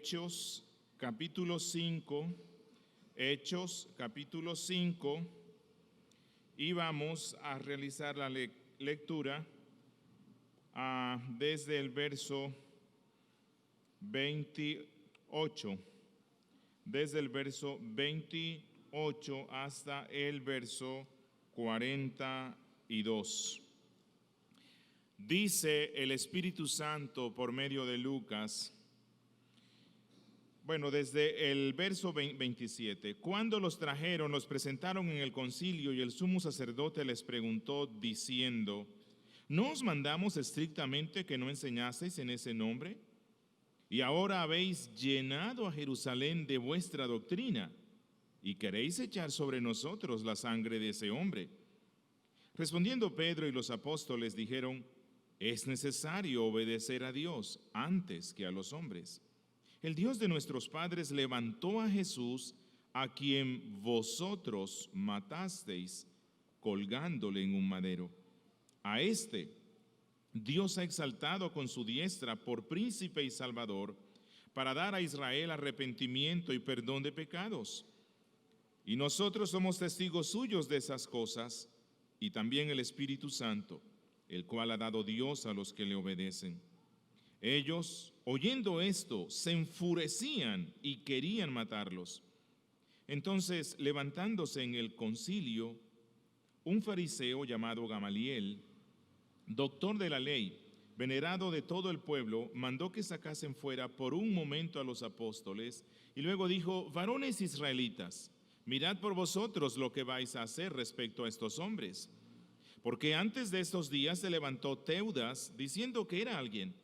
Hechos capítulo 5, y vamos a realizar la lectura desde el verso 28, hasta el verso 42. Dice el Espíritu Santo por medio de Lucas, desde el verso 27. Cuando los trajeron, los presentaron en el concilio y el sumo sacerdote les preguntó diciendo: ¿no os mandamos estrictamente que no enseñaseis en ese nombre? Y ahora habéis llenado a Jerusalén de vuestra doctrina y queréis echar sobre nosotros la sangre de ese hombre. Respondiendo Pedro y los apóstoles dijeron: es necesario obedecer a Dios antes que a los hombres. El Dios de nuestros padres levantó a Jesús, a quien vosotros matasteis colgándole en un madero. A este Dios ha exaltado con su diestra por príncipe y salvador, para dar a Israel arrepentimiento y perdón de pecados. Y nosotros somos testigos suyos de esas cosas, y también el Espíritu Santo, el cual ha dado Dios a los que le obedecen. Ellos, oyendo esto, se enfurecían y querían matarlos. Entonces, levantándose en el concilio, un fariseo llamado Gamaliel, doctor de la ley, venerado de todo el pueblo, mandó que sacasen fuera por un momento a los apóstoles y luego dijo: varones israelitas, mirad por vosotros lo que vais a hacer respecto a estos hombres. Porque antes de estos días se levantó Teudas diciendo que era alguien.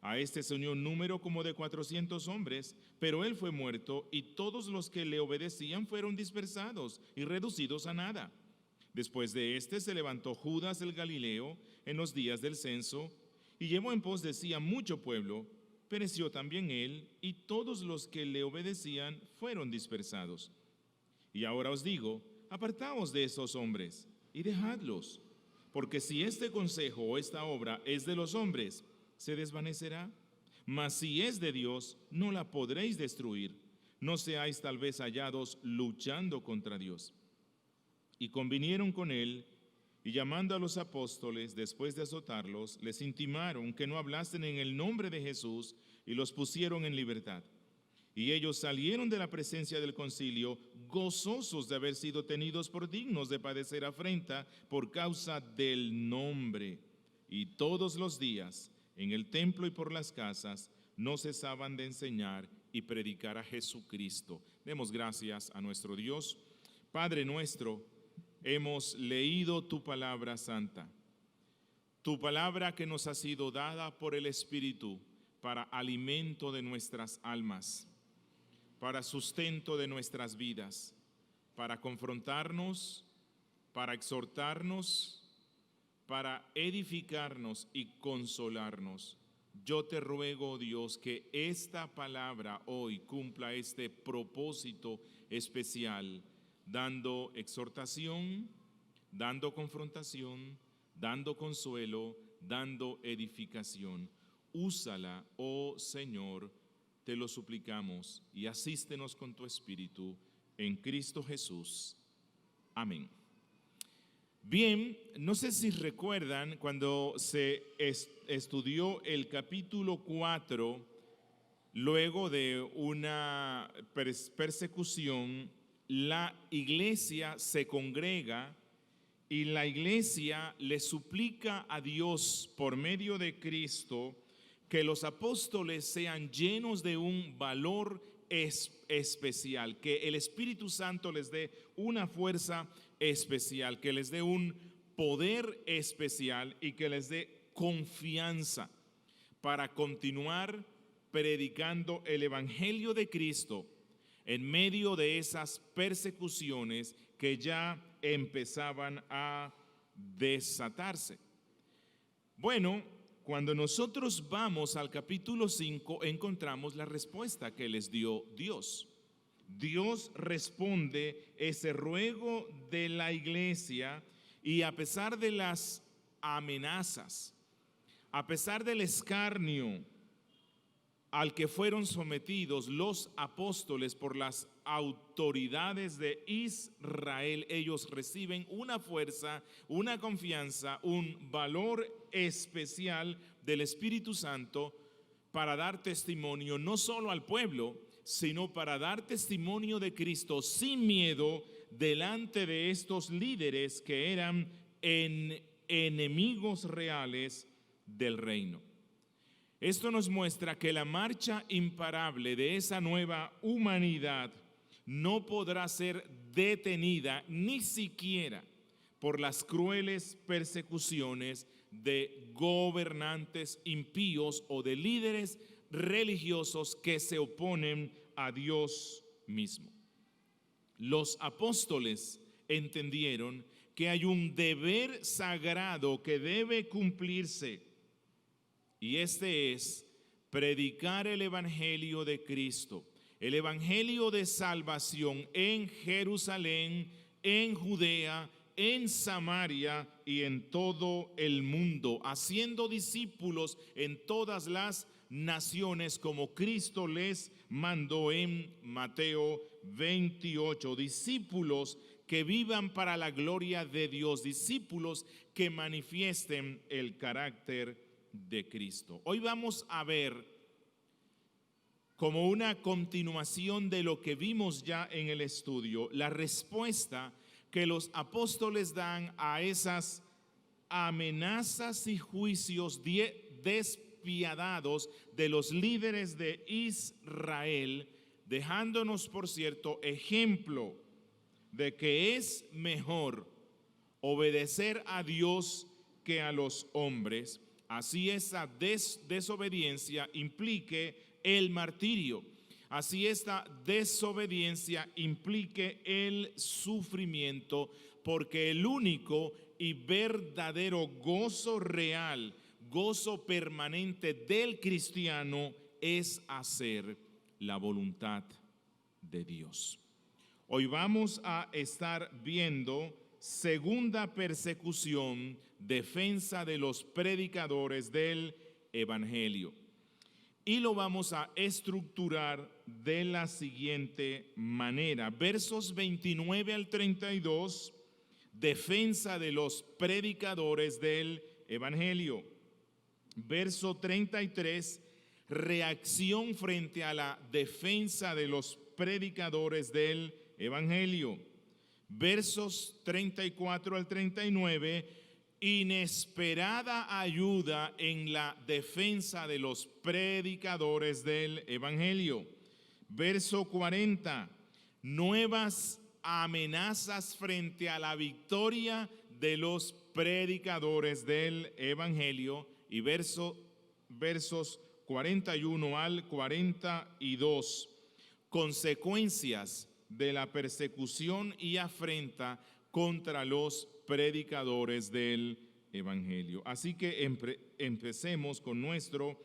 A este se unió un número como de 400 hombres, pero él fue muerto y todos los que le obedecían fueron dispersados y reducidos a nada. Después de este se levantó Judas el Galileo en los días del censo y llevó en pos de sí a mucho pueblo. Pereció también él y todos los que le obedecían fueron dispersados. Y ahora os digo: apartaos de esos hombres y dejadlos, porque si este consejo o esta obra es de los hombres, se desvanecerá, mas si es de Dios, no la podréis destruir. No seáis tal vez hallados luchando contra Dios. Y convinieron con él, y llamando a los apóstoles, después de azotarlos, les intimaron que no hablasen en el nombre de Jesús, y los pusieron en libertad. Y ellos salieron de la presencia del concilio, gozosos de haber sido tenidos por dignos de padecer afrenta por causa del nombre. Y todos los días, en el templo y por las casas, no cesaban de enseñar y predicar a Jesucristo. Demos gracias a nuestro Dios. Padre nuestro, hemos leído tu palabra santa, tu palabra que nos ha sido dada por el Espíritu para alimento de nuestras almas, para sustento de nuestras vidas, para confrontarnos, para exhortarnos, para edificarnos y consolarnos. Yo te ruego, Dios, que esta palabra hoy cumpla este propósito especial, dando exhortación, dando confrontación, dando consuelo, dando edificación. Úsala, oh Señor, te lo suplicamos, y asístenos con tu Espíritu en Cristo Jesús. Amén. Bien, no sé si recuerdan cuando se estudió el capítulo 4, luego de una persecución, la iglesia se congrega y la iglesia le suplica a Dios por medio de Cristo que los apóstoles sean llenos de un valor especial, que el Espíritu Santo les dé una fuerza especial, que les dé un poder especial y que les dé confianza para continuar predicando el Evangelio de Cristo en medio de esas persecuciones que ya empezaban a desatarse. Bueno, cuando nosotros vamos al capítulo 5, encontramos la respuesta que les dio Dios. Dios responde ese ruego de la iglesia y a pesar de las amenazas, a pesar del escarnio, al que fueron sometidos los apóstoles por las autoridades de Israel. Ellos reciben una fuerza, una confianza, un valor especial del Espíritu Santo para dar testimonio no solo al pueblo, sino para dar testimonio de Cristo sin miedo delante de estos líderes que eran enemigos reales del reino. Esto nos muestra que la marcha imparable de esa nueva humanidad no podrá ser detenida ni siquiera por las crueles persecuciones de gobernantes impíos o de líderes religiosos que se oponen a Dios mismo. Los apóstoles entendieron que hay un deber sagrado que debe cumplirse, y este es predicar el evangelio de Cristo, el evangelio de salvación en Jerusalén, en Judea, en Samaria y en todo el mundo, haciendo discípulos en todas las naciones como Cristo les mandó en Mateo 28, discípulos que vivan para la gloria de Dios, discípulos que manifiesten el carácter de Cristo. Hoy vamos a ver, como una continuación de lo que vimos ya en el estudio, la respuesta que los apóstoles dan a esas amenazas y juicios despiadados de los líderes de Israel, dejándonos, por cierto, ejemplo de que es mejor obedecer a Dios que a los hombres, así esa desobediencia implique el martirio, así esta desobediencia implique el sufrimiento, porque el único y verdadero gozo real, gozo permanente del cristiano es hacer la voluntad de Dios. Hoy vamos a estar viendo segunda persecución, defensa de los predicadores del evangelio. Y lo vamos a estructurar de la siguiente manera. Versos 29 al 32, defensa de los predicadores del evangelio. Verso 33, reacción frente a la defensa de los predicadores del evangelio. Versos 34 al 39, inesperada ayuda en la defensa de los predicadores del evangelio. Verso 40, nuevas amenazas frente a la victoria de los predicadores del evangelio. Y versos 41 al 42, consecuencias de la persecución y afrenta contra los predicadores del evangelio. Así que empecemos con nuestro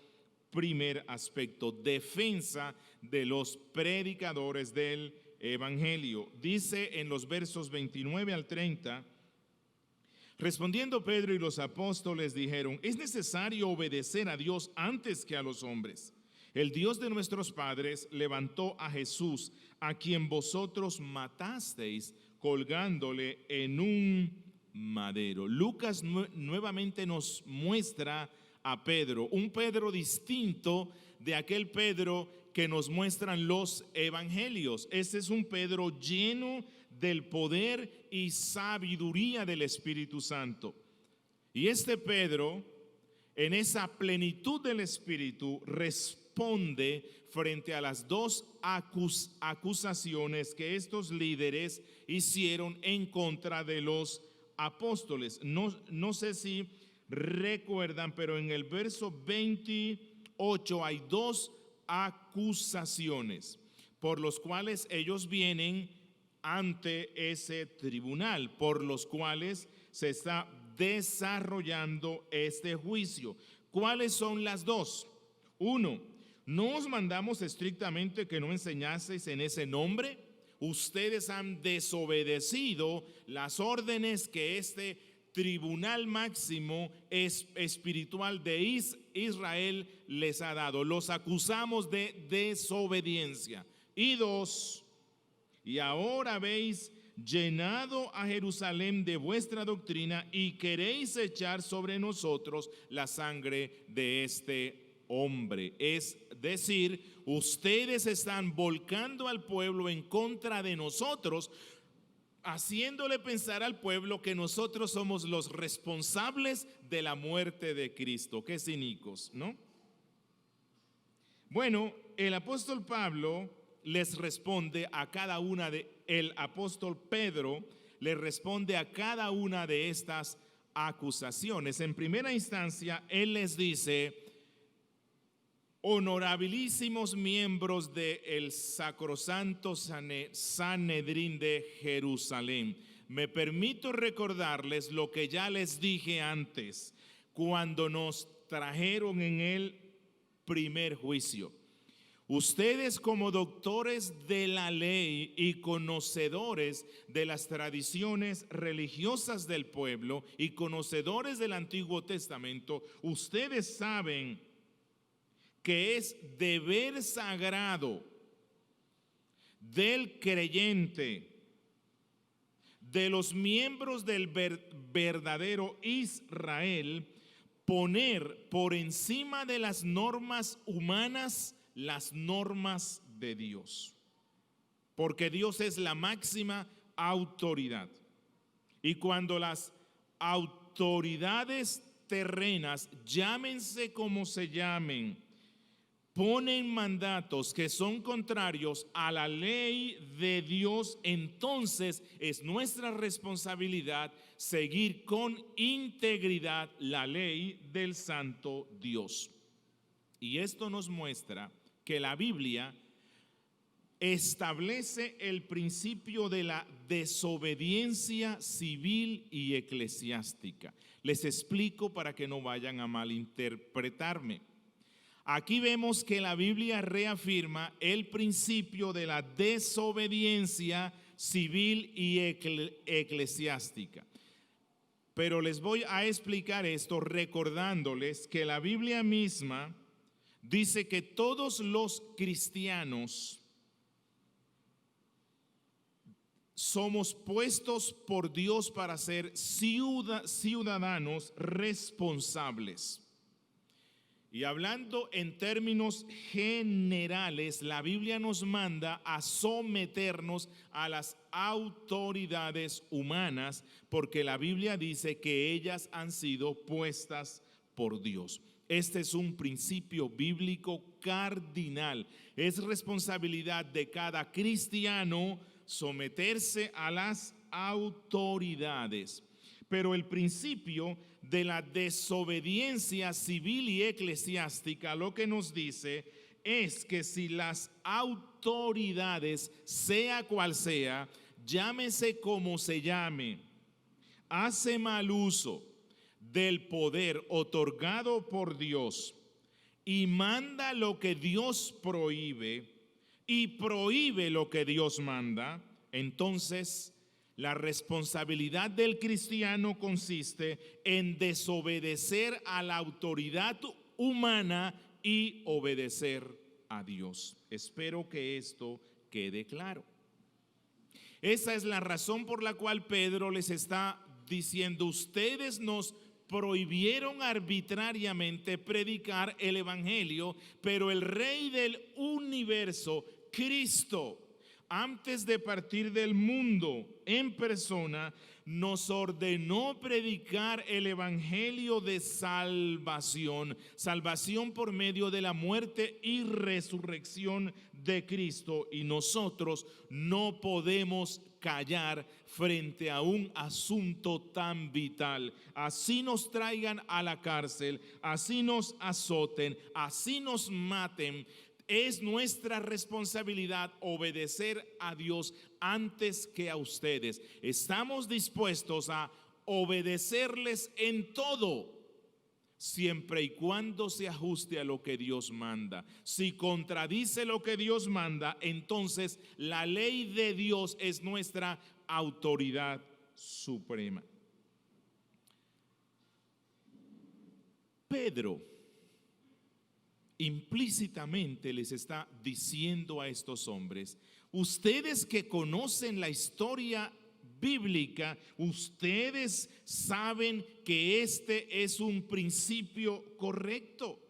primer aspecto, defensa de los predicadores del evangelio. Dice en los versos 29 al 30, respondiendo Pedro y los apóstoles dijeron: es necesario obedecer a Dios antes que a los hombres. El Dios de nuestros padres levantó a Jesús, a quien vosotros matasteis colgándole en un madero. Lucas nuevamente nos muestra a Pedro, un Pedro distinto de aquel Pedro que nos muestran los evangelios. Este es un Pedro lleno del poder y sabiduría del Espíritu Santo. Y este Pedro, en esa plenitud del Espíritu, responde frente a las dos acusaciones que estos líderes hicieron en contra de los apóstoles. No sé si recuerdan, pero en el verso 28 hay dos acusaciones por los cuales ellos vienen ante ese tribunal, por los cuales se está desarrollando este juicio. ¿Cuáles son las dos? Uno, ¿no os mandamos estrictamente que no enseñaseis en ese nombre? Ustedes han desobedecido las órdenes que este tribunal máximo espiritual de Israel les ha dado. Los acusamos de desobediencia. Y 2, y ahora habéis llenado a Jerusalén de vuestra doctrina y queréis echar sobre nosotros la sangre de este hombre. Es decir, ustedes están volcando al pueblo en contra de nosotros, haciéndole pensar al pueblo que nosotros somos los responsables de la muerte de Cristo. Qué cínicos, ¿no? Bueno, el apóstol Pablo les responde a cada una el apóstol Pedro le responde a cada una de estas acusaciones. En primera instancia, él les dice: honorabilísimos miembros del sacrosanto Sanedrín de Jerusalén, me permito recordarles lo que ya les dije antes, cuando nos trajeron en el primer juicio. Ustedes, como doctores de la ley y conocedores de las tradiciones religiosas del pueblo y conocedores del Antiguo Testamento, ustedes saben que es deber sagrado del creyente, de los miembros del verdadero Israel, poner por encima de las normas humanas las normas de Dios, porque Dios es la máxima autoridad. Y cuando las autoridades terrenas, llámense como se llamen, ponen mandatos que son contrarios a la ley de Dios, entonces es nuestra responsabilidad seguir con integridad la ley del santo Dios. Y esto nos muestra que la Biblia establece el principio de la desobediencia civil y eclesiástica. Les explico para que no vayan a malinterpretarme. Aquí vemos que la Biblia reafirma el principio de la desobediencia civil y eclesiástica. Pero les voy a explicar esto recordándoles que la Biblia misma dice que todos los cristianos somos puestos por Dios para ser ciudadanos responsables. Y hablando en términos generales, la Biblia nos manda a someternos a las autoridades humanas, porque la Biblia dice que ellas han sido puestas por Dios. Este es un principio bíblico cardinal. Es responsabilidad de cada cristiano someterse a las autoridades. Pero el principio de la desobediencia civil y eclesiástica lo que nos dice es que si las autoridades, sea cual sea, llámese como se llame, hace mal uso del poder otorgado por Dios y manda lo que Dios prohíbe y prohíbe lo que Dios manda, entonces la responsabilidad del cristiano consiste en desobedecer a la autoridad humana y obedecer a Dios. Espero que esto quede claro. Esa es la razón por la cual Pedro les está diciendo: ustedes nos prohibieron arbitrariamente predicar el evangelio, pero el Rey del universo, Cristo, antes de partir del mundo en persona, nos ordenó predicar el evangelio de salvación, salvación por medio de la muerte y resurrección de Cristo, y nosotros no podemos callar frente a un asunto tan vital. Así nos traigan a la cárcel, así nos azoten, así nos maten, es nuestra responsabilidad obedecer a Dios antes que a ustedes. Estamos dispuestos a obedecerles en todo, siempre y cuando se ajuste a lo que Dios manda. Si contradice lo que Dios manda, entonces la ley de Dios es nuestra autoridad suprema. Pedro implícitamente les está diciendo a estos hombres: ustedes que conocen la historia bíblica, ustedes saben que este es un principio correcto.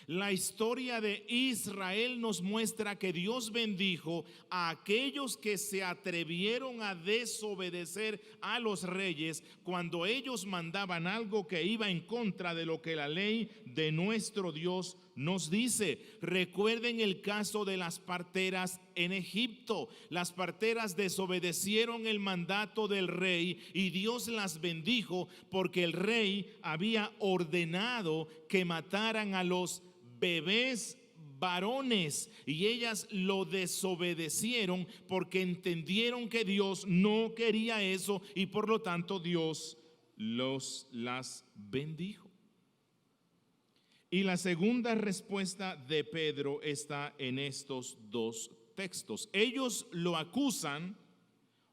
La historia de Israel nos muestra que Dios bendijo a aquellos que se atrevieron a desobedecer a los reyes cuando ellos mandaban algo que iba en contra de lo que la ley de nuestro Dios nos dice. Recuerden el caso de las parteras en Egipto. Las parteras desobedecieron el mandato del rey y Dios las bendijo porque el rey había ordenado que mataran a los bebés varones y ellas lo desobedecieron porque entendieron que Dios no quería eso y por lo tanto Dios las bendijo. Y la segunda respuesta de Pedro está en estos dos textos. Ellos lo acusan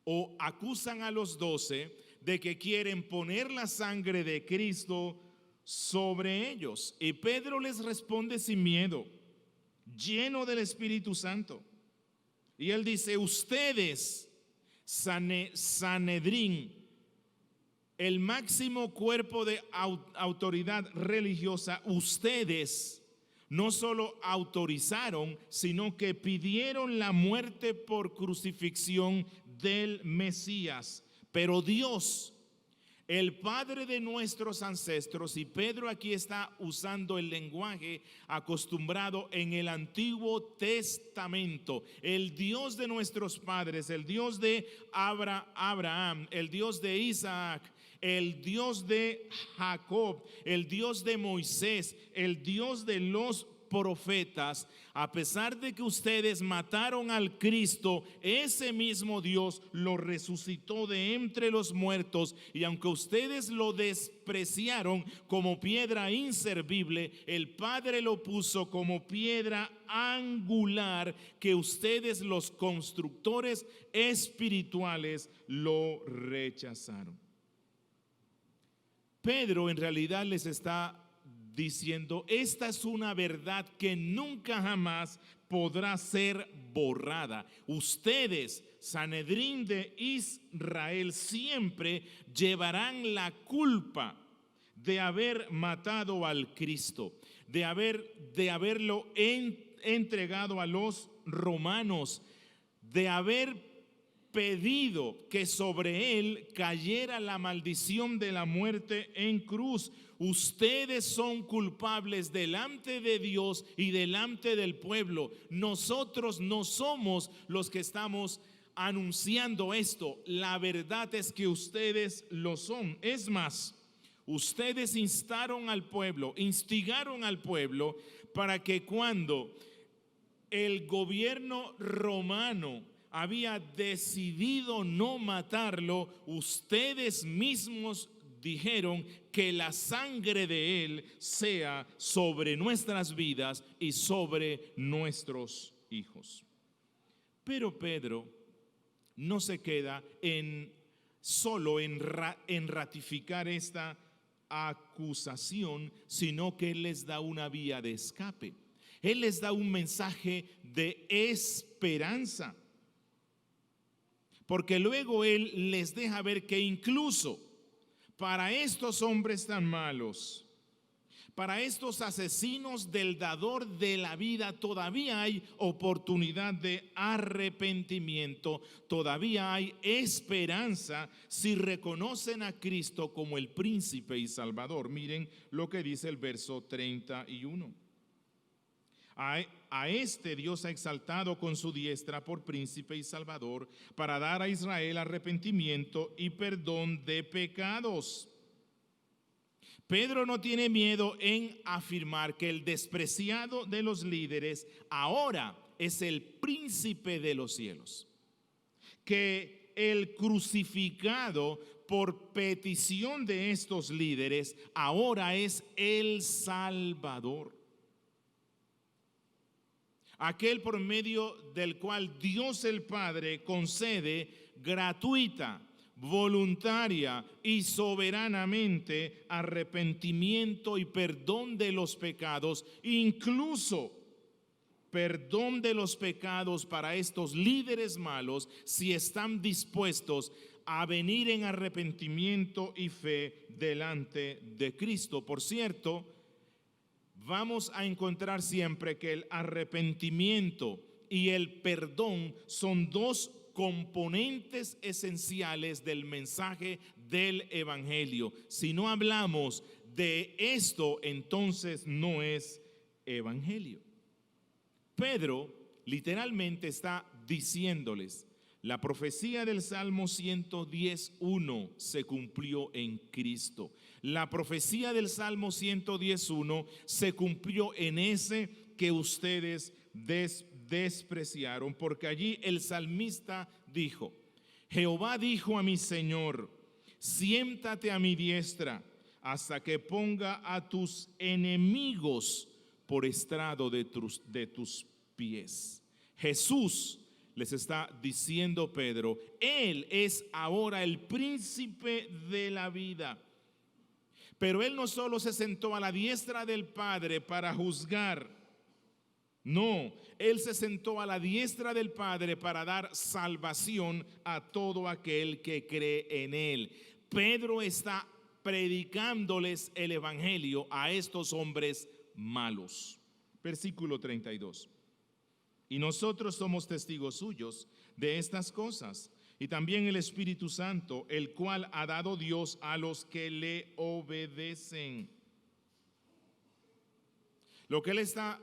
o acusan a los 12 de que quieren poner la sangre de Cristo sobre ellos. Y Pedro les responde sin miedo, lleno del Espíritu Santo. Y él dice: ustedes, Sanedrín, el máximo cuerpo de autoridad religiosa, ustedes no solo autorizaron, sino que pidieron la muerte por crucifixión del Mesías. Pero Dios, el Padre de nuestros ancestros, y Pedro aquí está usando el lenguaje acostumbrado en el Antiguo Testamento, el Dios de nuestros padres, el Dios de Abraham, el Dios de Isaac, el Dios de Jacob, el Dios de Moisés, el Dios de los profetas, a pesar de que ustedes mataron al Cristo, ese mismo Dios lo resucitó de entre los muertos, y aunque ustedes lo despreciaron como piedra inservible, el Padre lo puso como piedra angular, que ustedes, los constructores espirituales, lo rechazaron. Pedro en realidad les está diciendo: esta es una verdad que nunca jamás podrá ser borrada. Ustedes, Sanedrín de Israel, siempre llevarán la culpa de haber matado al Cristo, de haberlo entregado a los romanos, de haber pedido que sobre él cayera la maldición de la muerte en cruz. Ustedes son culpables delante de Dios y delante del pueblo. Nosotros no somos los que estamos anunciando esto. La verdad es que ustedes lo son. Es más, ustedes instigaron al pueblo para que cuando el gobierno romano había decidido no matarlo, ustedes mismos dijeron que la sangre de él sea sobre nuestras vidas y sobre nuestros hijos. Pero Pedro no se queda solo en ratificar esta acusación, sino que él les da una vía de escape. Él les da un mensaje de esperanza, porque luego él les deja ver que incluso para estos hombres tan malos, para estos asesinos del dador de la vida, todavía hay oportunidad de arrepentimiento, todavía hay esperanza si reconocen a Cristo como el príncipe y salvador. Miren lo que dice el verso 31. A este Dios ha exaltado con su diestra por príncipe y salvador, para dar a Israel arrepentimiento y perdón de pecados. Pedro no tiene miedo en afirmar que el despreciado de los líderes ahora es el príncipe de los cielos, que el crucificado por petición de estos líderes ahora es el Salvador, aquel por medio del cual Dios el Padre concede gratuita, voluntaria y soberanamente arrepentimiento y perdón de los pecados, incluso perdón de los pecados para estos líderes malos, si están dispuestos a venir en arrepentimiento y fe delante de Cristo. Por cierto, vamos a encontrar siempre que el arrepentimiento y el perdón son dos componentes esenciales del mensaje del Evangelio. Si no hablamos de esto, entonces no es Evangelio. Pedro literalmente está diciéndoles: la profecía del Salmo 110:1 se cumplió en Cristo. La profecía del Salmo 110:1 se cumplió en ese que ustedes despreciaron, porque allí el salmista dijo: Jehová dijo a mi Señor, siéntate a mi diestra hasta que ponga a tus enemigos por estrado de tus pies. Jesús, les está diciendo Pedro, Él es ahora el príncipe de la vida. Pero Él no solo se sentó a la diestra del Padre para juzgar, no, Él se sentó a la diestra del Padre para dar salvación a todo aquel que cree en Él. Pedro está predicándoles el Evangelio a estos hombres malos. Versículo 32. Y nosotros somos testigos suyos de estas cosas, y también el Espíritu Santo, el cual ha dado Dios a los que le obedecen. Lo que él está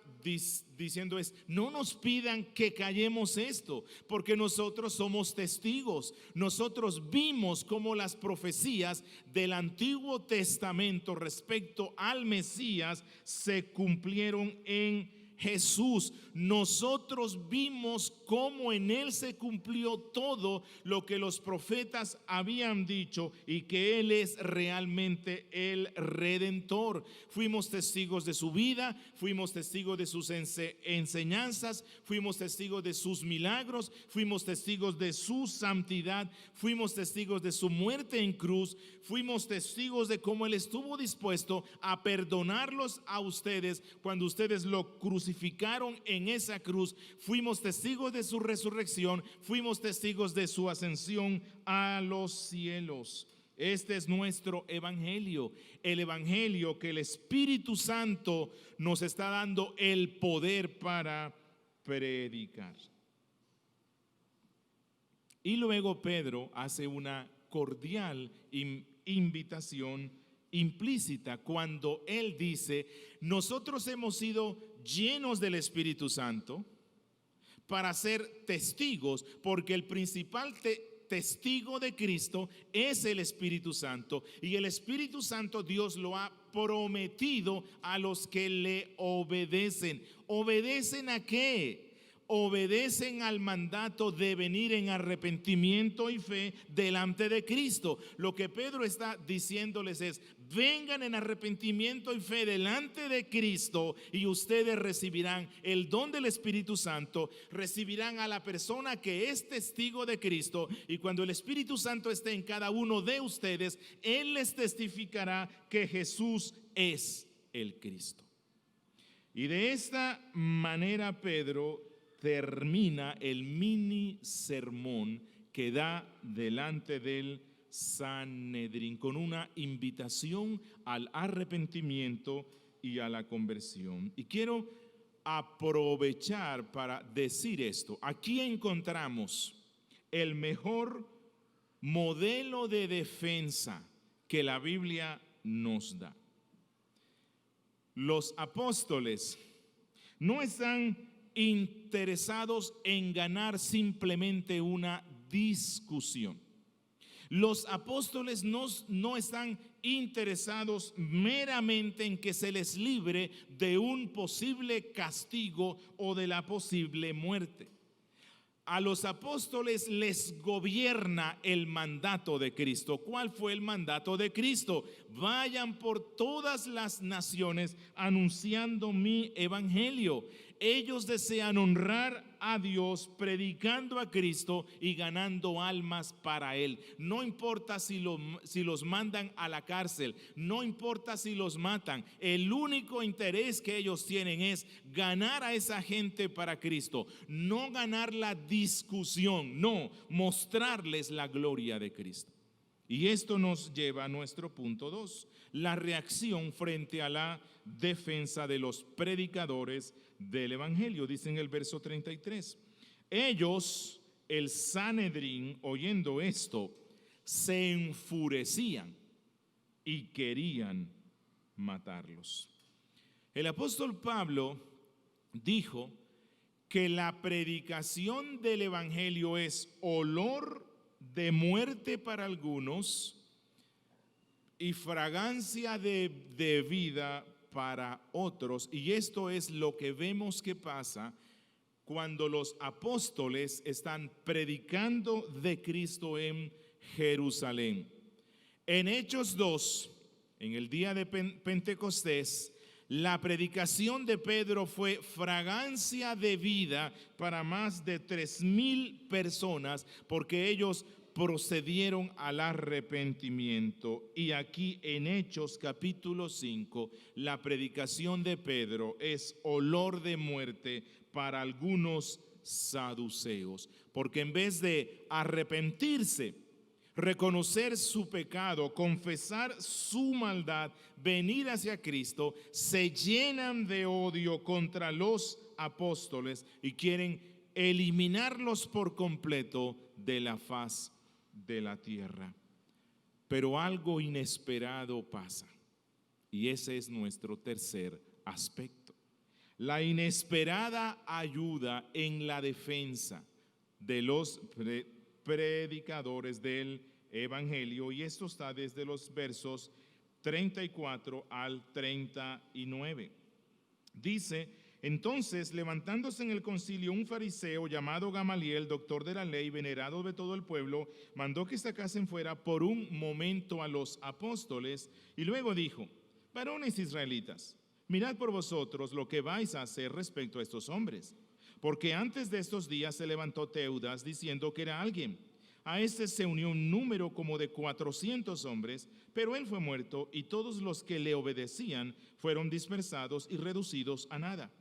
diciendo es: no nos pidan que callemos esto, porque nosotros somos testigos. Nosotros vimos cómo las profecías del Antiguo Testamento respecto al Mesías se cumplieron en Jesús. Nosotros vimos cómo en Él se cumplió todo lo que los profetas habían dicho y que Él es realmente el Redentor. Fuimos testigos de su vida, fuimos testigos de sus enseñanzas, fuimos testigos de sus milagros, fuimos testigos de su santidad, fuimos testigos de su muerte en cruz, fuimos testigos de cómo Él estuvo dispuesto a perdonarlos a ustedes cuando ustedes lo crucificaron en esa cruz. Fuimos testigos de su resurrección, fuimos testigos de su ascensión a los cielos. Este es nuestro evangelio, el evangelio que el Espíritu Santo nos está dando el poder para predicar. Y luego Pedro hace una cordial invitación implícita cuando él dice: nosotros hemos sido llenos del Espíritu Santo para ser testigos, porque el principal testigo de Cristo es el Espíritu Santo, y el Espíritu Santo Dios lo ha prometido a los que le obedecen. ¿Obedecen a qué? Obedecen al mandato de venir en arrepentimiento y fe delante de Cristo. Lo que Pedro está diciéndoles es: vengan en arrepentimiento y fe delante de Cristo y ustedes recibirán el don del Espíritu Santo, recibirán a la persona que es testigo de Cristo, y cuando el Espíritu Santo esté en cada uno de ustedes, Él les testificará que Jesús es el Cristo. Y de esta manera Pedro termina el mini sermón que da delante del Sanedrín con una invitación al arrepentimiento y a la conversión. Y quiero aprovechar para decir esto. Aquí encontramos el mejor modelo de defensa que la Biblia nos da. Los apóstoles no están interesados en ganar simplemente una discusión. Los apóstoles no están interesados meramente en que se les libre de un posible castigo o de la posible muerte. A los apóstoles les gobierna el mandato de Cristo. ¿Cuál fue el mandato de Cristo? Vayan por todas las naciones anunciando mi evangelio. Ellos desean honrar a Dios predicando a Cristo y ganando almas para Él. No importa si los mandan a la cárcel, no importa si los matan. El único interés que ellos tienen es ganar a esa gente para Cristo. No ganar la discusión, no, mostrarles la gloria de Cristo. Y esto nos lleva a nuestro punto 2, la reacción frente a la defensa de los predicadores del Evangelio. Dice en el verso 33, ellos, el Sanedrín, oyendo esto, se enfurecían y querían matarlos. El apóstol Pablo dijo que la predicación del Evangelio es olor de muerte para algunos y fragancia de vida para otros. Y esto es lo que vemos que pasa cuando los apóstoles están predicando de Cristo en Jerusalén. En Hechos 2, en el día de Pentecostés, la predicación de Pedro fue fragancia de vida para más de 3,000 personas, porque ellos procedieron al arrepentimiento. Y aquí en Hechos capítulo 5, la predicación de Pedro es olor de muerte para algunos saduceos, porque en vez de arrepentirse, reconocer su pecado, confesar su maldad, venir hacia Cristo, se llenan de odio contra los apóstoles y quieren eliminarlos por completo de la faz de la tierra. Pero algo inesperado pasa, y ese es nuestro tercer aspecto: la inesperada ayuda en la defensa de los predicadores del Evangelio, y esto está desde los versos 34 al 39. Dice: entonces, levantándose en el concilio un fariseo llamado Gamaliel, doctor de la ley, venerado de todo el pueblo, mandó que sacasen fuera por un momento a los apóstoles, y luego dijo: varones israelitas, mirad por vosotros lo que vais a hacer respecto a estos hombres. Porque antes de estos días se levantó Teudas diciendo que era alguien. A este se unió un número como de 400 hombres, pero él fue muerto y todos los que le obedecían fueron dispersados y reducidos a nada.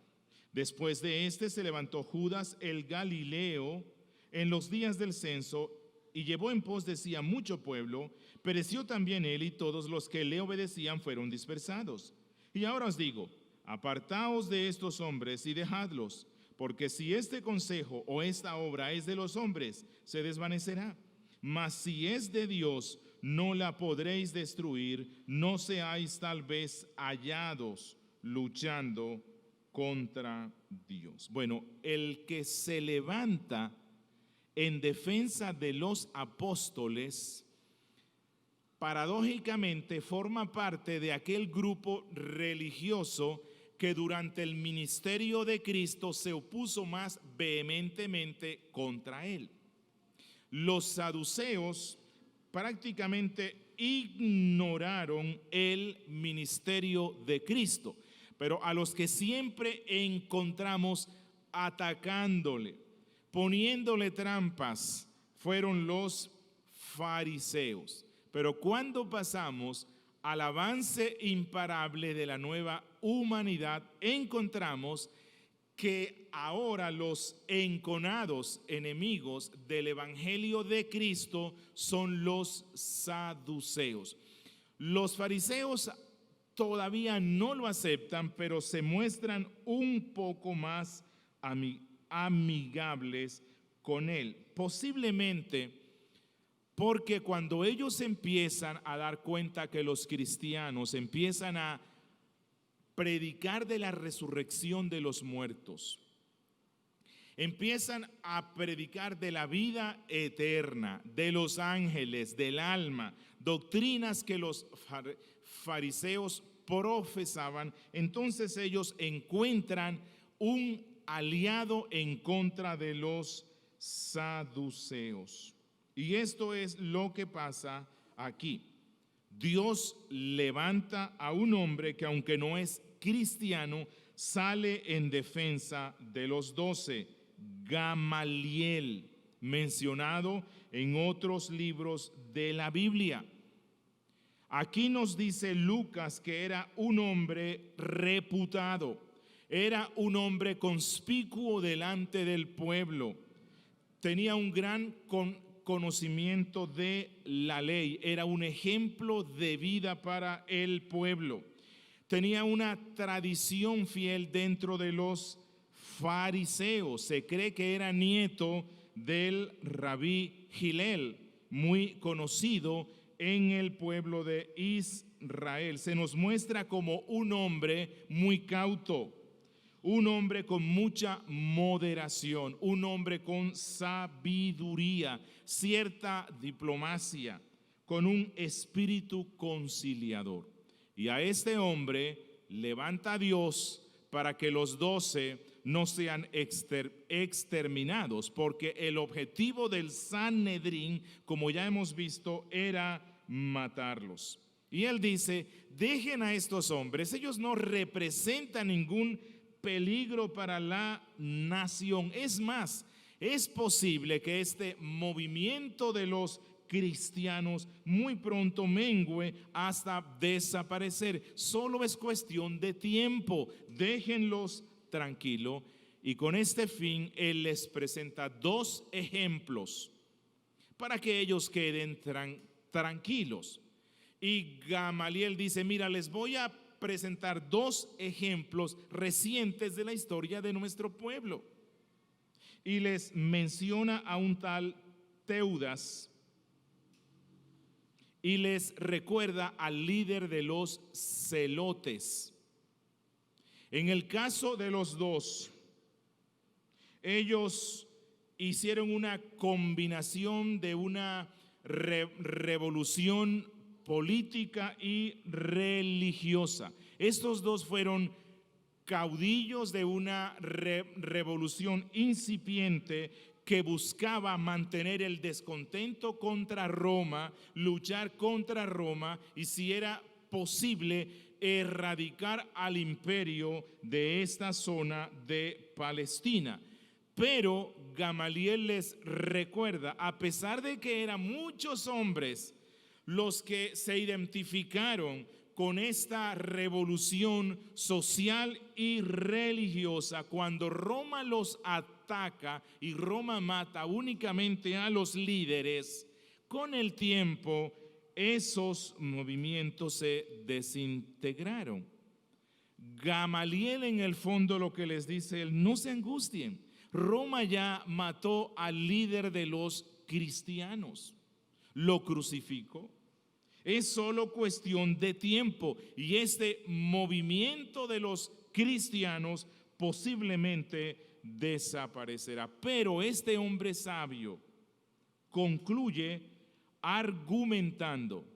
Después de este se levantó Judas el Galileo en los días del censo y llevó en pos de sí a mucho pueblo. Pereció también él y todos los que le obedecían fueron dispersados. Y ahora os digo, apartaos de estos hombres y dejadlos, porque si este consejo o esta obra es de los hombres, se desvanecerá. Mas si es de Dios, no la podréis destruir, no seáis tal vez hallados luchando contra Dios. Bueno, el que se levanta en defensa de los apóstoles, paradójicamente forma parte de aquel grupo religioso que durante el ministerio de Cristo se opuso más vehementemente contra él. Los saduceos prácticamente ignoraron el ministerio de Cristo, pero a los que siempre encontramos atacándole, poniéndole trampas, fueron los fariseos. Pero cuando pasamos al avance imparable de la nueva humanidad, encontramos que ahora los enconados enemigos del Evangelio de Cristo son los saduceos. Los fariseos todavía no lo aceptan, pero se muestran un poco más amigables con él. Posiblemente porque cuando ellos empiezan a dar cuenta que los cristianos empiezan a predicar de la resurrección de los muertos, empiezan a predicar de la vida eterna, de los ángeles, del alma, doctrinas que los fariseos profesaban, entonces ellos encuentran un aliado en contra de los saduceos. Y esto es lo que pasa aquí. Dios levanta a un hombre que, aunque no es cristiano, sale en defensa de los 12. Gamaliel, mencionado en otros libros de la Biblia. Aquí nos dice Lucas que era un hombre reputado, era un hombre conspicuo delante del pueblo, tenía un gran conocimiento de la ley, era un ejemplo de vida para el pueblo, tenía una tradición fiel dentro de los fariseos. Se cree que era nieto del rabí Hillel, muy conocido en el pueblo de Israel. Se nos muestra como un hombre muy cauto, un hombre con mucha moderación, un hombre con sabiduría, cierta diplomacia, con un espíritu conciliador. Y a este hombre levanta Dios para que los 12 no sean exterminados, porque el objetivo del Sanedrín, como ya hemos visto, era matarlos. Y él dice: dejen a estos hombres, ellos no representan ningún peligro para la nación. Es más, es posible que este movimiento de los cristianos muy pronto mengue hasta desaparecer. Solo es cuestión de tiempo. Déjenlos tranquilo. Y con este fin él les presenta 2 ejemplos para que ellos queden tranquilos. Y Gamaliel dice: mira, les voy a presentar 2 ejemplos recientes de la historia de nuestro pueblo. Y les menciona a un tal Teudas y les recuerda al líder de los celotes. En el caso de los 2, ellos hicieron una combinación de una revolución política y religiosa. Estos 2 fueron caudillos de una revolución incipiente que buscaba mantener el descontento contra Roma, luchar contra Roma y, si era posible, erradicar al imperio de esta zona de Palestina. Pero Gamaliel les recuerda, a pesar de que eran muchos hombres los que se identificaron con esta revolución social y religiosa, cuando Roma los ataca y Roma mata únicamente a los líderes, con el tiempo esos movimientos se desintegraron. Gamaliel, en el fondo, lo que les dice: no se angustien, Roma ya mató al líder de los cristianos, lo crucificó. Es solo cuestión de tiempo y este movimiento de los cristianos posiblemente desaparecerá. Pero este hombre sabio concluye argumentando.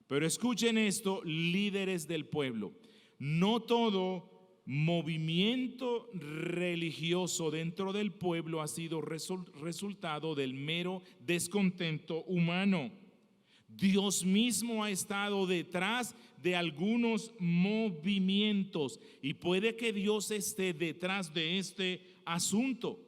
Pero escuchen esto, líderes del pueblo: no todo movimiento religioso dentro del pueblo ha sido resultado del mero descontento humano. Dios mismo ha estado detrás de algunos movimientos y puede que Dios esté detrás de este asunto.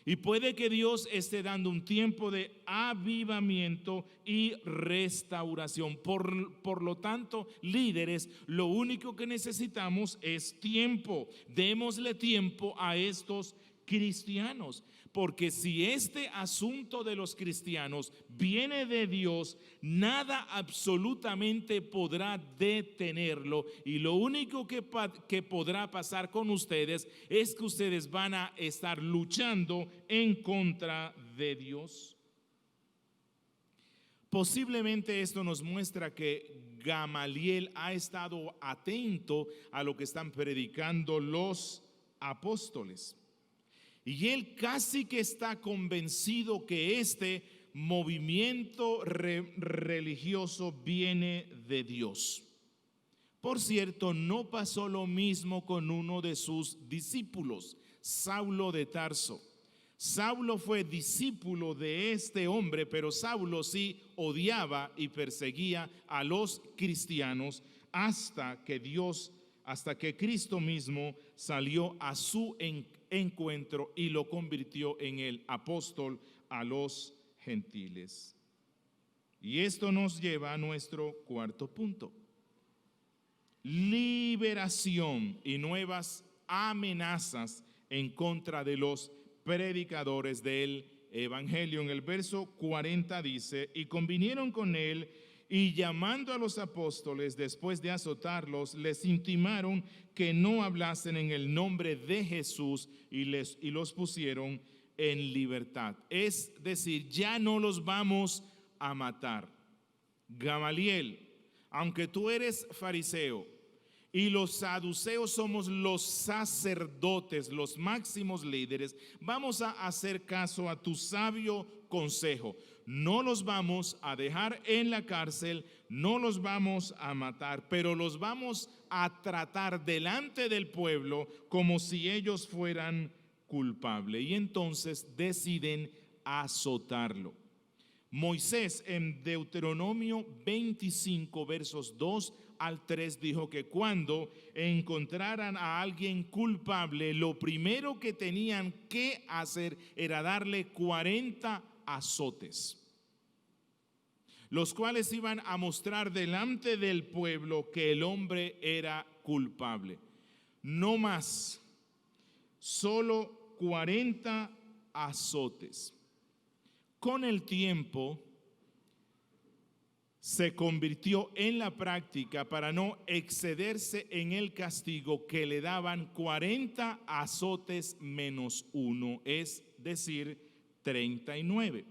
Y puede que Dios esté dando un tiempo de avivamiento y restauración. Por lo tanto, líderes, lo único que necesitamos es tiempo. Démosle tiempo a estos cristianos, porque si este asunto de los cristianos viene de Dios, nada absolutamente podrá detenerlo, y lo único que podrá pasar con ustedes es que ustedes van a estar luchando en contra de Dios. Posiblemente esto nos muestra que Gamaliel ha estado atento a lo que están predicando los apóstoles. Y él casi que está convencido que este movimiento religioso viene de Dios. Por cierto, no pasó lo mismo con uno de sus discípulos, Saulo de Tarso. Saulo fue discípulo de este hombre, pero Saulo sí odiaba y perseguía a los cristianos hasta hasta que Cristo mismo salió a su encuentro y lo convirtió en el apóstol a los gentiles. Y esto nos lleva a nuestro cuarto punto: liberación y nuevas amenazas en contra de los predicadores del evangelio. En el verso 40 dice: y convinieron con él, y llamando a los apóstoles después de azotarlos, les intimaron que no hablasen en el nombre de Jesús, y los pusieron en libertad. Es decir, ya no los vamos a matar. Gamaliel, aunque tú eres fariseo y los saduceos somos los sacerdotes, los máximos líderes, vamos a hacer caso a tu sabio consejo. No los vamos a dejar en la cárcel, no los vamos a matar, pero los vamos a tratar delante del pueblo como si ellos fueran culpables. Y entonces deciden azotarlo. Moisés en Deuteronomio 25 versos 2 al 3 dijo que cuando encontraran a alguien culpable, lo primero que tenían que hacer era darle 40 azotes, los cuales iban a mostrar delante del pueblo que el hombre era culpable. No más, solo 40 azotes. Con el tiempo se convirtió en la práctica, para no excederse en el castigo, que le daban 40 azotes menos uno, es decir, 39.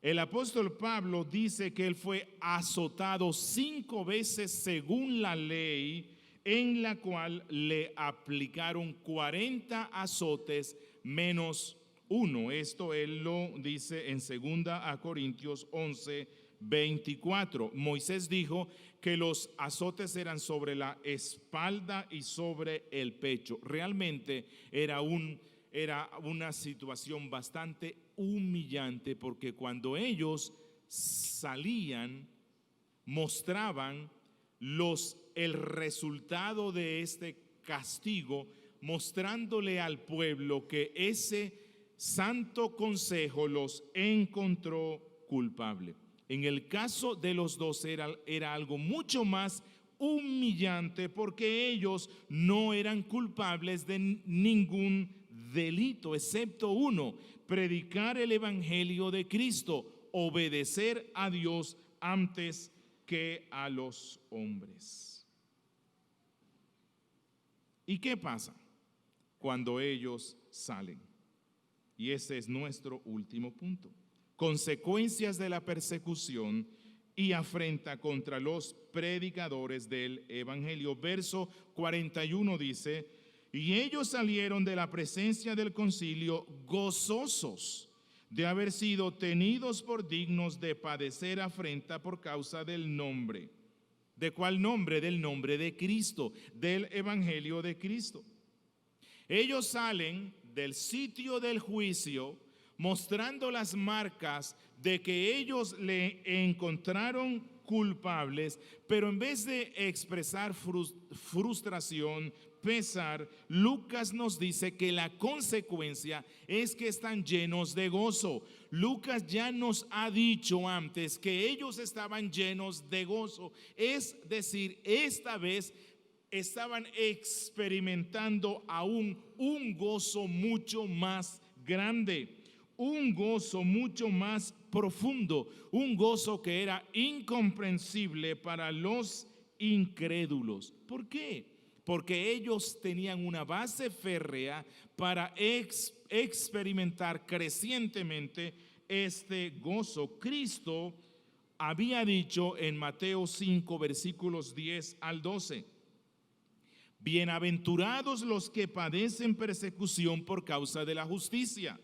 El apóstol Pablo dice que él fue azotado 5 veces según la ley, en la cual le aplicaron 40 azotes menos uno. Esto él lo dice en 2 Corintios 11:24. Moisés dijo que los azotes eran sobre la espalda y sobre el pecho. Realmente era una situación bastante humillante, porque cuando ellos salían mostraban el resultado de este castigo, mostrándole al pueblo que ese santo consejo los encontró culpable. En el caso de los dos era algo mucho más humillante, porque ellos no eran culpables de ningún delito, excepto uno: predicar el evangelio de Cristo, obedecer a Dios antes que a los hombres. ¿Y qué pasa cuando ellos salen? Y ese es nuestro último punto: consecuencias de la persecución y afrenta contra los predicadores del evangelio. Verso 41 dice: y ellos salieron de la presencia del concilio gozosos de haber sido tenidos por dignos de padecer afrenta por causa del nombre. ¿De cuál nombre? Del nombre de Cristo, del evangelio de Cristo. Ellos salen del sitio del juicio mostrando las marcas de que ellos le encontraron culpables, pero en vez de expresar frustración, pesar, Lucas nos dice que la consecuencia es que están llenos de gozo. Lucas ya nos ha dicho antes que ellos estaban llenos de gozo, es decir, esta vez estaban experimentando aún un gozo mucho más grande, un gozo mucho más profundo, un gozo que era incomprensible para los incrédulos. ¿Por qué? Porque ellos tenían una base férrea para experimentar crecientemente este gozo. Cristo había dicho en Mateo 5, versículos 10 al 12: bienaventurados los que padecen persecución por causa de la justicia,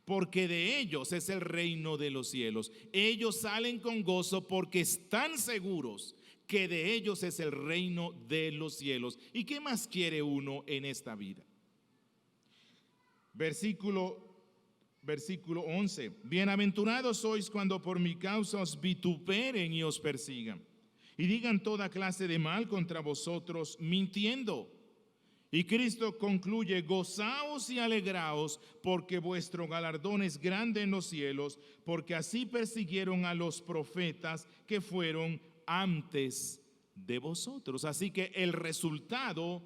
porque de ellos es el reino de los cielos. Ellos salen con gozo porque están seguros que de ellos es el reino de los cielos. ¿Y qué más quiere uno en esta vida? Versículo 11: bienaventurados sois cuando por mi causa os vituperen y os persigan, y digan toda clase de mal contra vosotros, mintiendo. Y Cristo concluye: gozaos y alegraos, porque vuestro galardón es grande en los cielos, porque así persiguieron a los profetas que fueron antes de vosotros. Así que el resultado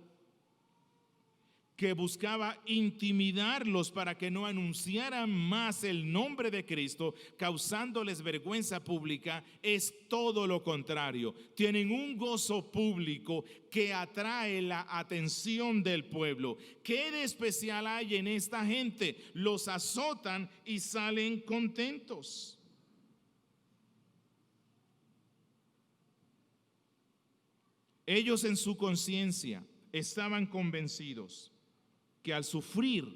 que buscaba intimidarlos para que no anunciaran más el nombre de Cristo, causándoles vergüenza pública, es todo lo contrario. Tienen un gozo público que atrae la atención del pueblo. ¿Qué de especial hay en esta gente? Los azotan y salen contentos. Ellos en su conciencia estaban convencidos que al sufrir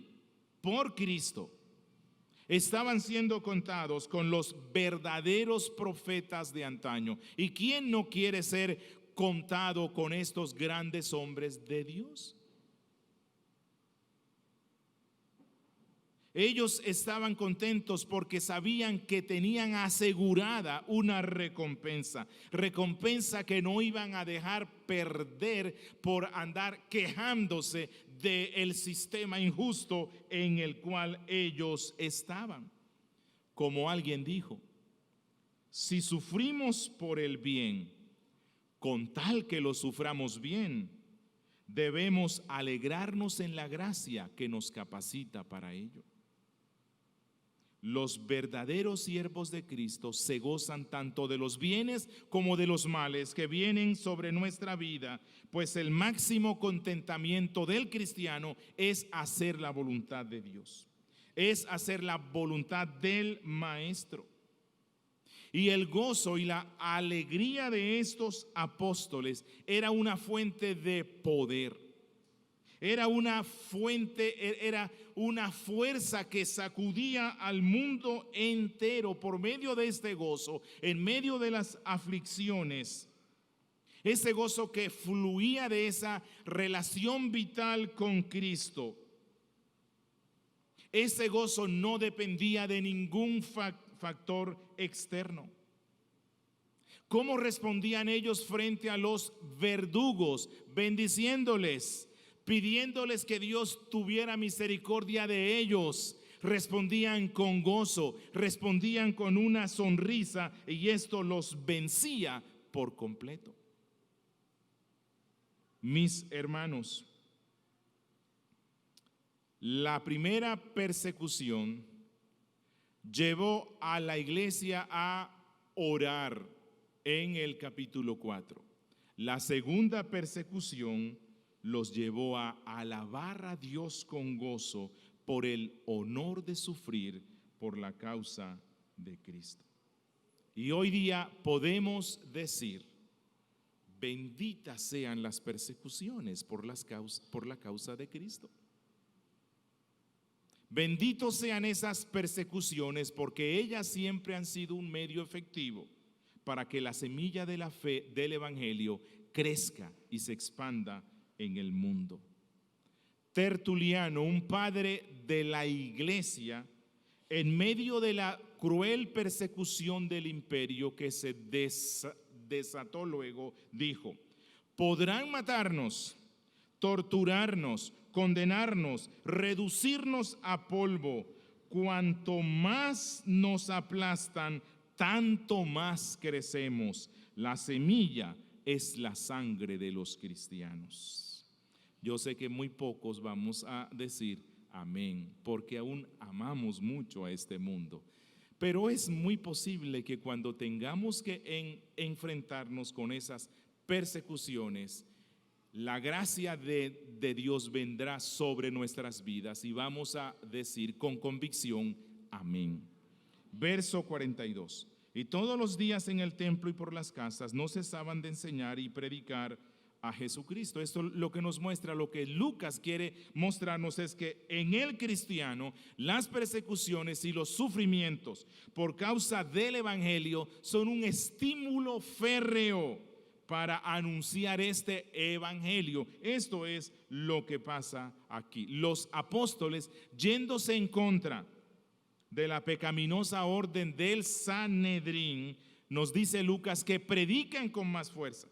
por Cristo estaban siendo contados con los verdaderos profetas de antaño. ¿Y quién no quiere ser contado con estos grandes hombres de Dios? Ellos estaban contentos porque sabían que tenían asegurada una recompensa que no iban a dejar perder por andar quejándose del sistema injusto en el cual ellos estaban. Como alguien dijo: si sufrimos por el bien, con tal que lo suframos bien, debemos alegrarnos en la gracia que nos capacita para ello. Los verdaderos siervos de Cristo se gozan tanto de los bienes como de los males que vienen sobre nuestra vida, pues el máximo contentamiento del cristiano es hacer la voluntad de Dios, es hacer la voluntad del Maestro. Y el gozo y la alegría de estos apóstoles era una fuente de poder. Era una fuente, era una fuerza que sacudía al mundo entero por medio de este gozo, en medio de las aflicciones. Ese gozo que fluía de esa relación vital con Cristo. Ese gozo no dependía de ningún factor externo. ¿Cómo respondían ellos frente a los verdugos? Bendiciéndoles, pidiéndoles que Dios tuviera misericordia de ellos. Respondían con gozo, respondían con una sonrisa, y esto los vencía por completo. Mis hermanos, la primera persecución llevó a la iglesia a orar en el capítulo 4. La segunda persecución los llevó a alabar a Dios con gozo por el honor de sufrir por la causa de Cristo. Y hoy día podemos decir: benditas sean las persecuciones por la causa de Cristo. Benditos sean esas persecuciones, porque ellas siempre han sido un medio efectivo para que la semilla de la fe del Evangelio crezca y se expanda en el mundo. Tertuliano, un padre de la iglesia, en medio de la cruel persecución del imperio que se desató luego, dijo: podrán matarnos, torturarnos, condenarnos, reducirnos a polvo. Cuanto más nos aplastan, tanto más crecemos. La semilla es la sangre de los cristianos. Yo sé que muy pocos vamos a decir amén, porque aún amamos mucho a este mundo. Pero es muy posible que cuando tengamos que enfrentarnos con esas persecuciones, la gracia de Dios vendrá sobre nuestras vidas y vamos a decir con convicción amén. Verso 42. Y todos los días en el templo y por las casas no cesaban de enseñar y predicar a Jesucristo. Esto lo que nos muestra, lo que Lucas quiere mostrarnos, es que en el cristiano las persecuciones y los sufrimientos por causa del Evangelio son un estímulo férreo para anunciar este Evangelio. Esto es lo que pasa aquí. Los apóstoles, yéndose en contra de la pecaminosa orden del Sanedrín, nos dice Lucas que predican con más fuerza.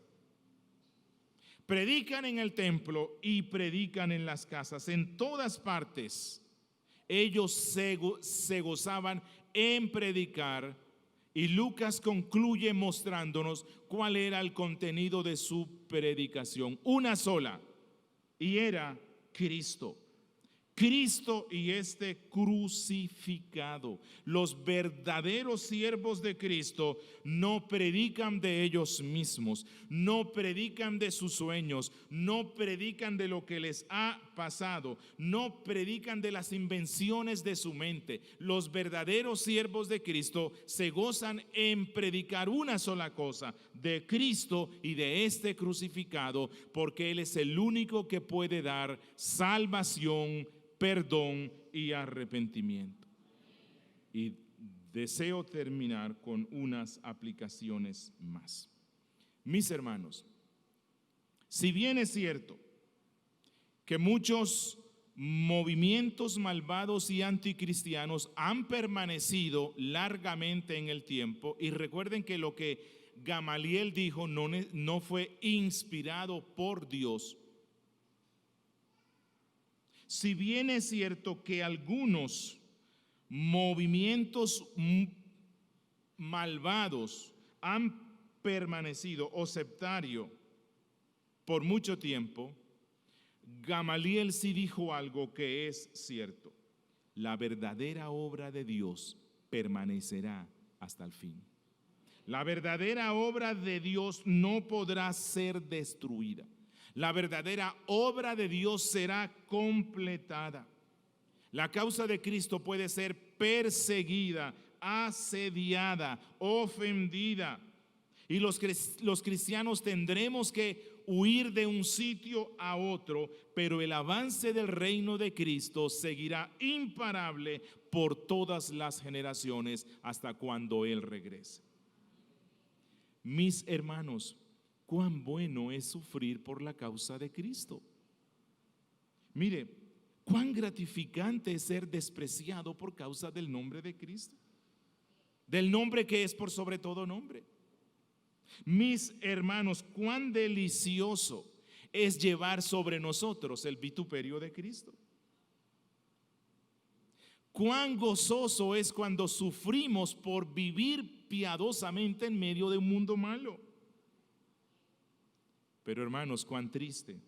Predican en el templo y predican en las casas. En todas partes ellos se gozaban en predicar. Y Lucas concluye mostrándonos cuál era el contenido de su predicación. Una sola, y era Cristo. Cristo y este crucificado. Los verdaderos siervos de Cristo no predican de ellos mismos, no predican de sus sueños, no predican de lo que les ha pasado, no predican de las invenciones de su mente. Los verdaderos siervos de Cristo se gozan en predicar una sola cosa, de Cristo y de este crucificado, porque Él es el único que puede dar salvación, perdón y arrepentimiento. Y deseo terminar con unas aplicaciones más. Mis hermanos, si bien es cierto que muchos movimientos malvados y anticristianos han permanecido largamente en el tiempo, y recuerden que lo que Gamaliel dijo no fue inspirado por Dios. Si bien es cierto que algunos movimientos malvados han permanecido o sectario por mucho tiempo, Gamaliel sí dijo algo que es cierto: la verdadera obra de Dios permanecerá hasta el fin. La verdadera obra de Dios no podrá ser destruida. La verdadera obra de Dios será completada. La causa de Cristo puede ser perseguida, asediada, ofendida. Y los cristianos tendremos que huir de un sitio a otro, pero el avance del reino de Cristo seguirá imparable por todas las generaciones hasta cuando Él regrese. Mis hermanos, cuán bueno es sufrir por la causa de Cristo. Mire, cuán gratificante es ser despreciado por causa del nombre de Cristo, del nombre que es por sobre todo nombre. Mis hermanos, cuán delicioso es llevar sobre nosotros el vituperio de Cristo. Cuán gozoso es cuando sufrimos por vivir piadosamente en medio de un mundo malo. Pero hermanos, cuán triste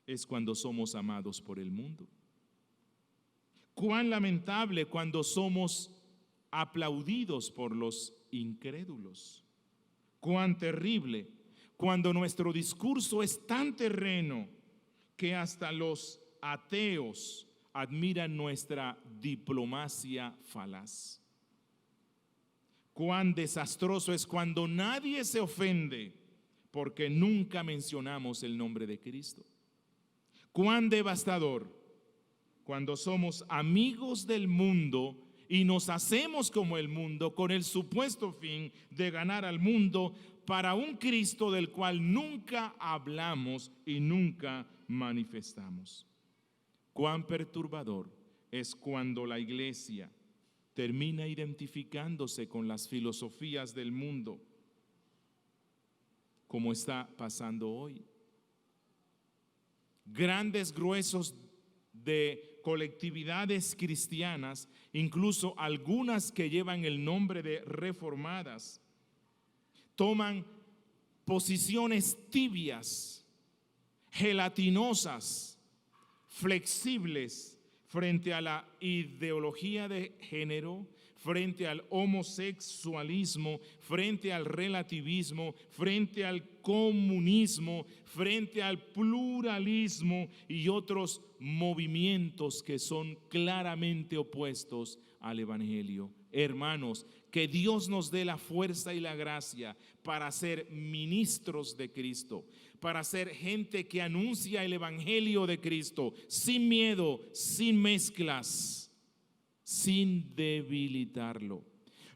es cuando somos amados por el mundo. Cuán lamentable cuando somos aplaudidos por los incrédulos. Cuán terrible cuando nuestro discurso es tan terreno que hasta los ateos admiran nuestra diplomacia falaz. Cuán desastroso es cuando nadie se ofende porque nunca mencionamos el nombre de Cristo. Cuán devastador cuando somos amigos del mundo y nos hacemos como el mundo con el supuesto fin de ganar al mundo para un Cristo del cual nunca hablamos y nunca manifestamos. Cuán perturbador es cuando la iglesia termina identificándose con las filosofías del mundo, como está pasando hoy. Grandes gruesos de colectividades cristianas, incluso algunas que llevan el nombre de reformadas, toman posiciones tibias, gelatinosas, flexibles frente a la ideología de género, frente al homosexualismo, frente al relativismo, frente al comunismo, frente al pluralismo y otros movimientos que son claramente opuestos al Evangelio. Hermanos, que Dios nos dé la fuerza y la gracia para ser ministros de Cristo, para ser gente que anuncia el Evangelio de Cristo sin miedo, sin mezclas, sin debilitarlo.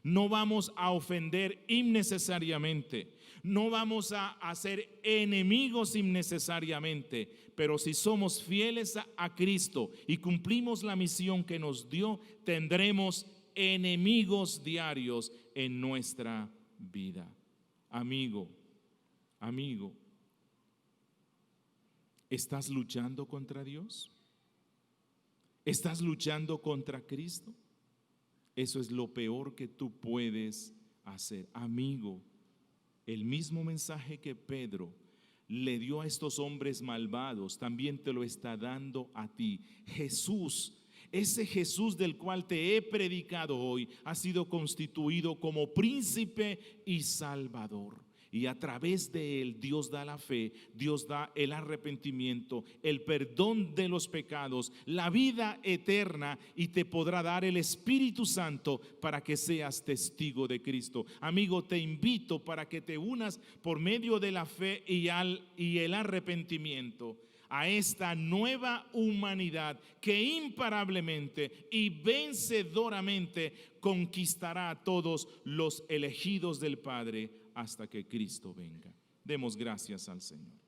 No vamos a ofender innecesariamente, no vamos a hacer enemigos innecesariamente, pero si somos fieles a Cristo y cumplimos la misión que nos dio, tendremos enemigos diarios en nuestra vida. Amigo, ¿estás luchando contra Dios? ¿Estás luchando contra Cristo? Eso es lo peor que tú puedes hacer. Amigo, el mismo mensaje que Pedro le dio a estos hombres malvados, también te lo está dando a ti. Jesús, ese Jesús del cual te he predicado hoy, ha sido constituido como príncipe y salvador. Y a través de él Dios da la fe, Dios da el arrepentimiento, el perdón de los pecados, la vida eterna, y te podrá dar el Espíritu Santo para que seas testigo de Cristo. Amigo, te invito para que te unas por medio de la fe y el arrepentimiento a esta nueva humanidad que imparablemente y vencedoramente conquistará a todos los elegidos del Padre hasta que Cristo venga. Demos gracias al Señor.